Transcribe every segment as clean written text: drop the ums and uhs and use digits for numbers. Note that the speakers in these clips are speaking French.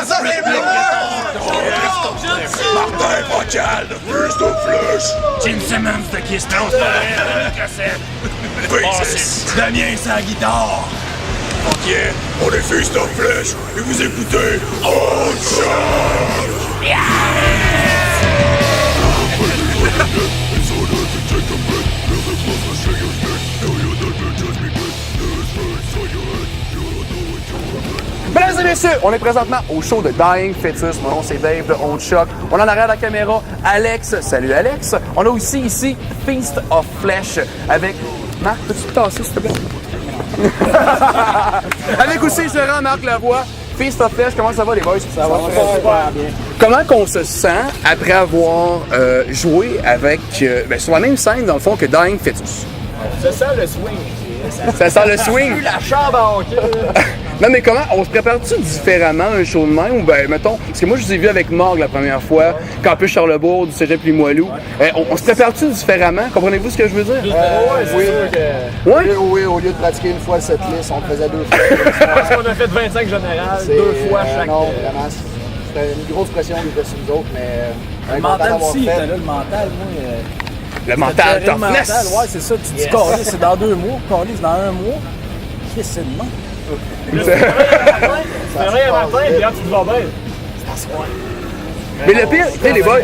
ça, c'est bien! Martin Focal de Fist of Flesh! Gene Simmons de Kiss No Style, cassette! Bassist! Damien sa guitare! Ok, on est Fist of Flesh et vous écoutez On Shot! Mesdames et messieurs, on est présentement au show de Dying Fetus. Mon nom c'est Dave de On Shock. On a en arrière de la caméra Alex. Salut Alex. On a aussi ici Feast of Flesh avec... Marc, peux-tu te tasser s'il te plaît? Avec aussi Gérard Marc Lavoie. Feast of Flesh, comment ça va les boys? Ça va super bien. Comment qu'on se sent après avoir joué avec, sur la même scène dans le fond que Dying Fetus? Ça sent le swing. Ça sent le swing? La chambre à hockey. Non, mais comment, on se prépare-tu différemment un show de même? Ou ben, mettons, parce que moi, je vous ai vu avec Morgue la première fois, Campus Charlebourg, du Cégep Limoilou. On se prépare-tu différemment? Comprenez-vous ce que je veux dire? Oui, Oui? Au lieu de pratiquer une fois cette liste, on le faisait deux fois. parce qu'on a fait 25 générales, deux fois chaque. Non, vraiment, c'était une grosse pression qui était sur nous autres, mais... Le mental aussi, était là, le mental, moi... Le mental toughness! Ouais, c'est ça, tu dis carré, c'est dans 2 mois, carré, c'est dans 1 mois. Qu'est-ce que c'est de même? C'est vrai, Martin, puis là, tu te vas bien. Mais le pire, tu sais, les boys,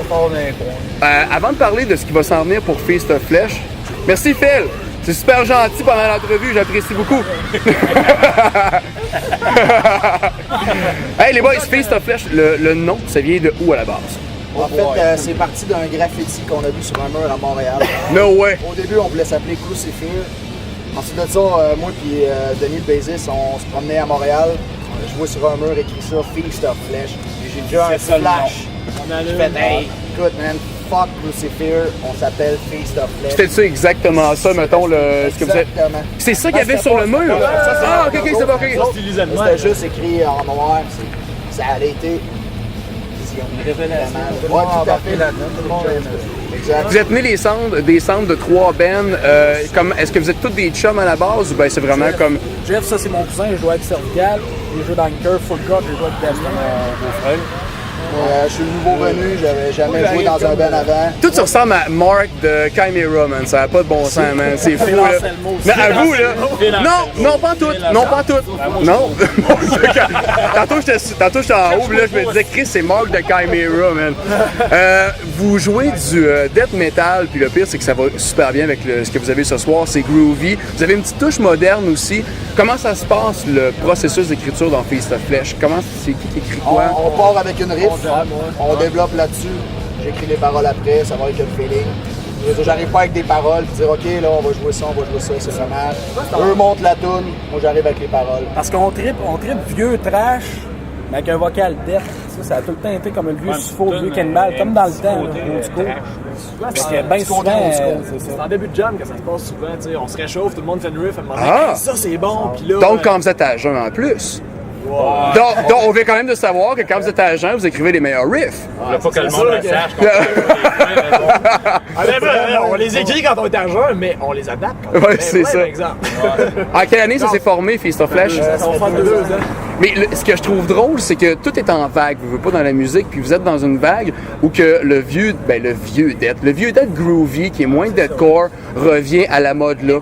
avant de parler de ce qui va s'en venir pour Feast of Flesh, merci Phil! C'est super gentil pendant l'entrevue, j'apprécie beaucoup. Hey les boys, Feast of Flesh, le nom, ça vient de où à la base? En fait, c'est parti d'un graffiti qu'on a vu sur un mur à Montréal. No way! Au début, on voulait s'appeler Crucifix. Ensuite de ça, moi et Denis le bassiste, on se promenait à Montréal. Je vois sur un mur écrit ça, Feast of Flesh. Et j'ai déjà un flash. Je fais, hey, écoute, man, fuck Crucifix, on s'appelle Feast of Flesh. C'était ça exactement ça, mettons, ce que vous êtes. Exactement. C'est ça qu'il y avait sur le mur? Ah, ok, c'est bon, ok. C'était juste écrit en noir. Ça allait été. Une révélation. Ouais, tout à fait. Exact. Vous êtes né des cendres de 3 bands. Est-ce que vous êtes tous des chums à la base ou bien c'est vraiment comme. Jeff, ça c'est mon cousin, il joue avec Cervical, il joue dans Anchor, Full Cut, il joue avec Damien, mon beau-frère. Je suis le nouveau venu, j'avais jamais joué dans un band avant. Tout ça ressemble à Mark de Chimera, man. Ça n'a pas de bon sens, man. C'est fou, là. Mais à vous, là. Non, pas tout. Non, pas tout. Non. Tantôt, j'étais en haut, puis là, je me disais, Chris, c'est Mark de Chimera, man. Vous jouez du death metal, puis le pire, c'est que ça va super bien avec ce que vous avez ce soir. C'est groovy. Vous avez une petite touche moderne aussi. Comment ça se passe, le processus d'écriture dans Feast of Flesh? C'est qui écrit quoi? On part avec une riff. On développe là-dessus, j'écris les paroles après, ça va avec le feeling. J'arrive pas avec des paroles, puis dire ok là on va jouer ça, c'est ça marche. Eux montent la toune, moi j'arrive avec les paroles. Parce qu'on tripe vieux trash, mais avec un vocal death. Ça a tout le temps été comme un vieux suffoque, vieux cannibal, comme dans le temps, au school. Parce que bien souvent, c'est en début de jam que ça se passe souvent, tu sais, on se réchauffe, tout le monde fait une riff, et demander ça c'est bon, puis là... Donc quand vous êtes à jeun en plus. Wow. Donc, on vient quand même de savoir que quand vous êtes à jeun, vous écrivez les meilleurs riffs. Il faut que le monde le sache. On les écrit quand on est à jeun, mais on les adapte. Oui, c'est ça. En quelle année ça s'est formé, Feast of Flesh? Ça fait 2 ans. Mais ce que je trouve drôle, c'est que tout est en vague. Vous ne pas dans la musique, puis vous êtes dans une vague où que le vieux death groovy, qui est moins deathcore, revient à la mode là.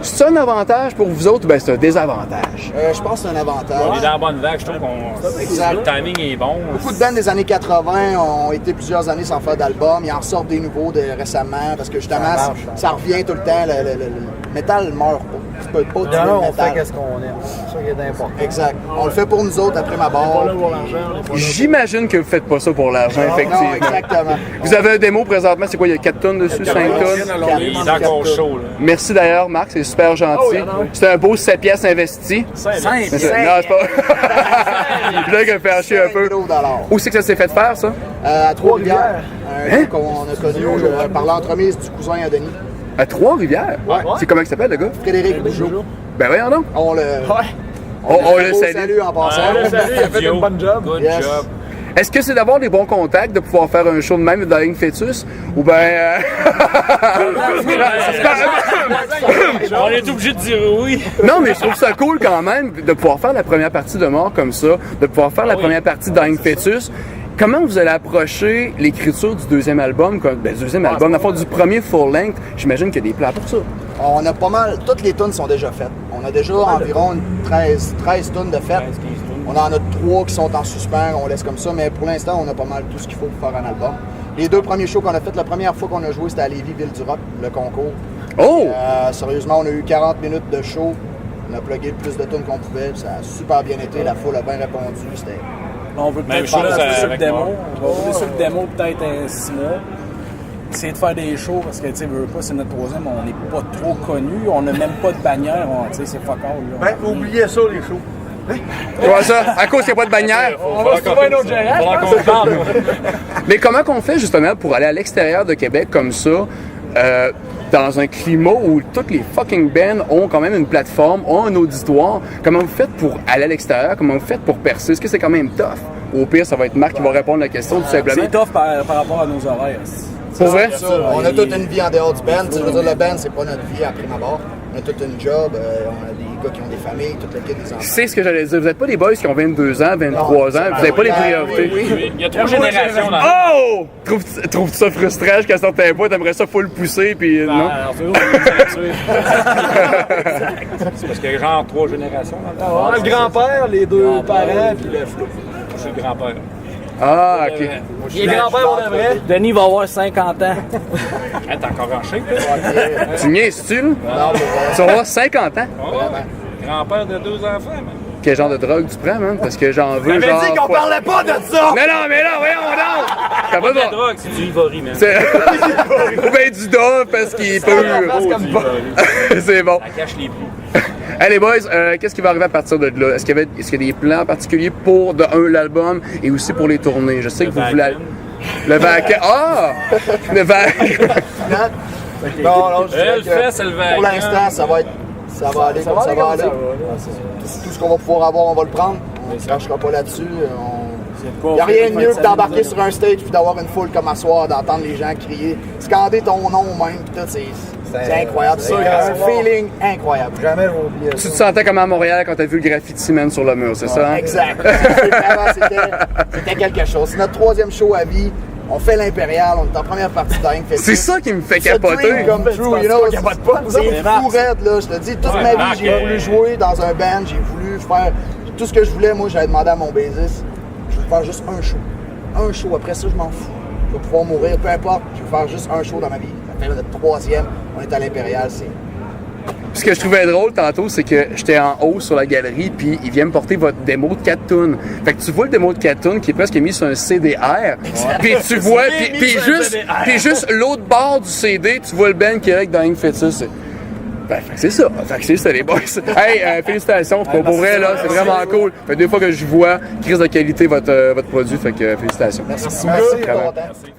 C'est un avantage pour vous autres ou bien c'est un désavantage? Je pense que c'est un avantage. On est dans la bonne vague, je trouve que le timing est bon. Beaucoup de bands des années 80 ont été plusieurs années sans faire d'album. Ils en sortent des nouveaux récemment parce que justement, ça revient tout le temps. Le métal meurt pas. Tu peux pas tuer le métal. On fait ce qu'on aime. C'est ça qui est important. Exact. On le fait pour nous autres après ma barre. J'imagine que vous faites pas ça pour l'argent, effectivement. Non, exactement. Vous avez un démo présentement, c'est quoi, il y a 4 tonnes dessus, 5 tonnes? Il est encore chaud, là. Merci d'ailleurs, Marc, c'est super gentil. C'est un beau 7 pièces investi. 5. Non, c'est pas. Je voulais faire chier un peu. Où c'est que ça s'est fait faire, ça? À Trois-Rivières. Un gars qu'on a connu par l'entremise du cousin à Denis. À Trois-Rivières? Ouais. C'est comment il s'appelle, le gars? Frédéric Bougeot. Ben voyons donc. On le On le salue. en passant. On le salue, il a fait une bonne job. Good Yes. job. Est-ce que c'est d'avoir des bons contacts, de pouvoir faire un show de même de Dying Fetus? Ou ben... On est obligé de dire oui. Non, mais je trouve ça cool quand même de pouvoir faire la première partie de Mort comme ça, de pouvoir faire la première partie de Dying Fetus. Comment vous allez approcher l'écriture du deuxième album, dans le fond, du premier full-length? J'imagine qu'il y a des plans pour ça. On a pas mal, toutes les tunes sont déjà faites. On a déjà environ 13 tunes de faites. On en a 3 qui sont en suspens, on laisse comme ça, mais pour l'instant, on a pas mal tout ce qu'il faut pour faire un album. Les 2 premiers shows qu'on a fait, la première fois qu'on a joué, c'était à Lévis, Ville du Rock, le concours. Oh! Sérieusement, on a eu 40 minutes de show. On a plugué le plus de tunes qu'on pouvait. Ça a super bien été, la foule a bien répondu. C'était... On veut peut-être chose faire sur le avec démo. moi. On va rouler sur le démo peut-être 6 mois. Essayer de faire des shows parce que, tu sais, veux pas, c'est notre troisième, on n'est pas trop connus, on n'a même pas de bannière, tu sais, c'est fuck all. Là. Ben, oubliez ça, les shows. Comment ça? À cause qu'il n'y a pas de bannière? On va se trouver un autre gérant. Qu'on parle. Mais comment qu'on fait justement pour aller à l'extérieur de Québec comme ça, dans un climat où toutes les fucking bands ont quand même une plateforme, ont un auditoire? Comment vous faites pour aller à l'extérieur? Comment vous faites pour percer? Est-ce que c'est quand même tough? Au pire, ça va être Marc qui va répondre à la question tout simplement. C'est tough par rapport à nos horaires. Pour vrai? On a toute une vie en dehors du band. Je veux dire, le band, c'est pas notre vie à prime abord. On a toute une job, on a des gars qui ont des familles, toute la kit des enfants. C'est ce que j'allais dire. Vous n'êtes pas des boys qui ont 22 ans, 23 ans, vous n'avez pas les priorités. Oui. Il y a 3 générations dans Oh! Trouves-tu ça frustrant jusqu'à certains points? T'aimerais ça full pousser, puis non? C'est parce qu'il y a genre 3 générations dans le On a le grand-père, les 2 parents, puis le flou. C'est le grand-père. Ah, ok. Les grands-pères, on aimerait. Denis va avoir 50 ans. Hey, t'es encore en shape, là? Tu niaises-tu, là? Non, mais Tu vas avoir 50 ans? Grand-père de 2 enfants, man. Quel genre de drogue tu prends, man? Parce que j'en veux, J'avais genre... dit qu'on parlait pas de ça! Mais non, mais là, voyons donc! T'as pas La de... drogue, c'est du Ivory, man. C'est... Ou ben du dove parce qu'il est pur. C'est bon. Ça cache les plis. Hey les boys, qu'est-ce qui va arriver à partir de là? Est-ce qu'il y a des plans particuliers pour, de un, l'album et aussi pour les tournées? Je sais que vous voulez... Le vacuum. Ah! Le vacuum. non, je dirais Elle fait, c'est le pour vacuum. l'instant, ça va aller comme ça va aller. Tout ce qu'on va pouvoir avoir, on va le prendre. On ne se crachera pas là-dessus. Il n'y a rien de mieux que d'embarquer sur un stage puis d'avoir une foule comme à soir, d'entendre les gens crier, scander ton nom même, puis tout, c'est incroyable. C'est un feeling incroyable. Jamais je vais oublier Tu ça. te sentais comme à Montréal quand t'as vu le graffiti man sur le mur, c'est ça? Hein? Exact. C'était quelque chose. C'est notre 3e show à vie. On fait l'Impérial, on est en première partie de Dying Fetus. C'est ça qui me fait C'est capoter. dream come true, you know. C'est fou raide, là. Je te dis, toute ma vie, j'ai voulu jouer dans un band, j'ai voulu faire tout ce que je voulais. Moi, j'avais demandé à mon bassiste, je veux faire juste un show. Un show, après ça, je m'en fous. Je vais pouvoir mourir, peu importe. Je veux faire juste un show dans ma vie. Ça fait notre 3e, on est à l'Impérial, c'est... Ce que je trouvais drôle tantôt, c'est que j'étais en haut sur la galerie, puis il vient me porter votre démo de 4 tunes. Fait que tu vois le démo de 4 tunes qui est presque mis sur un CDR, puis tu vois, puis juste l'autre bord du CD, tu vois le band qui est avec Dying Fetus. Ben, fait que c'est ça. Fait que c'est ça, les boys. Hey, félicitations. Pour vrai, là, c'est vraiment cool. Fait 2 fois que je vois crise de qualité votre produit. Fait que félicitations. Merci. Vraiment. Merci.